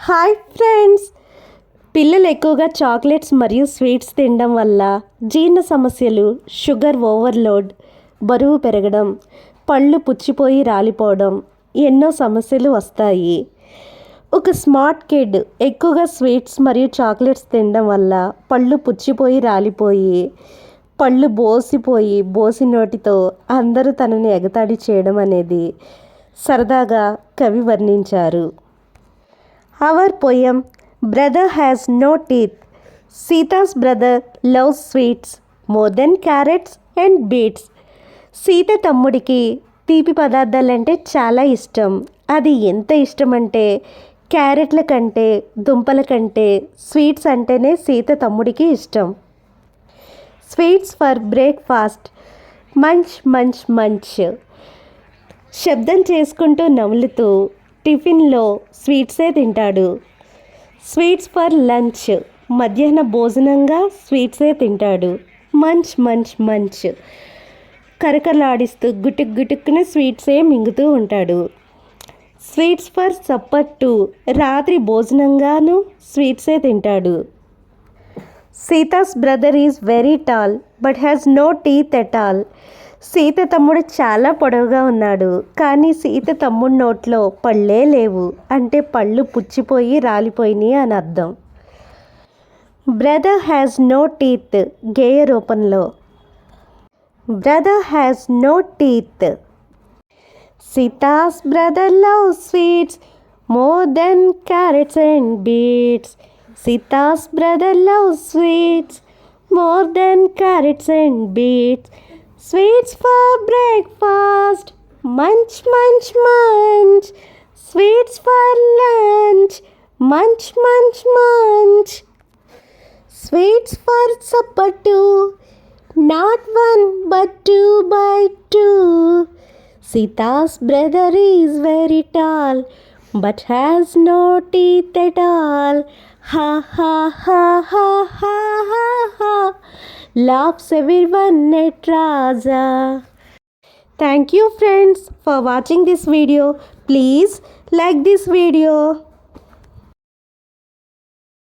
Hi friends, పిల్లలు ఎక్కువగా chocolates మరియు స్వీట్స్ తినడం వల్ల జీర్ణ సమస్యలు, షుగర్ ఓవర్లోడ్, బరువు పెరగడం, పళ్ళు పుచ్చిపోయి రాలిపోవడం ఎన్నో సమస్యలు వస్తాయి. ఒక స్మార్ట్ కిడ్ ఎక్కువగా స్వీట్స్ మరియు చాక్లెట్స్ తినడం వల్ల పళ్ళు పుచ్చిపోయి రాలిపోయి పళ్ళు బోసి నోటితో అందరూ తనని ఎగతాళి చేయడం అనేది సరదాగా కవి వర్ణించారు. Our poem Brother Has No Teeth. Sita's brother loves sweets more than carrots and beets. Sita తమ్ముడికి తీపి పదార్థాలంటే చాలా ఇష్టం. అది ఎంత ఇష్టం అంటే క్యారెట్ల కంటే, దుంపల కంటే స్వీట్స్ అంటేనే సీత తమ్ముడికి ఇష్టం. Sweets for breakfast. Munch munch munch. శబ్దం చేసుకుంటూ నవ్వులుతూ టిఫిన్లో స్వీట్సే తింటాడు. Sweets for lunch. మధ్యాహ్న భోజనంగా స్వీట్సే తింటాడు. మంచ్ మంచ్ మంచ్. కరకరలాడిస్తూ గుటుక్కున స్వీట్సే మింగుతూ ఉంటాడు. Sweets for supper too. రాత్రి భోజనంగాను స్వీట్సే తింటాడు. Sita's brother is very tall but has no teeth at all. Sita తమ్ముడు చాలా పొడవుగా ఉన్నాడు, కానీ సీత తమ్ముడు నోట్లో పళ్ళే లేవు. అంటే పళ్ళు పుచ్చిపోయి రాలిపోయినాయి అని అర్థం. Brother has no teeth. గేయ రూపంలో. Brother has no teeth. Sita's brother love sweets more than carrots and beets. Sita's brother love sweets more than carrots and beets. Sweets for breakfast, munch munch munch. Sweets for lunch, munch munch munch. Sweets for supper too, not one but two by two. Sita's brother is very tall but has no teeth at all. Ha ha ha ha ha ha ha. Laughs everyone at Raja. Thank you friends for watching this video. Please like this video.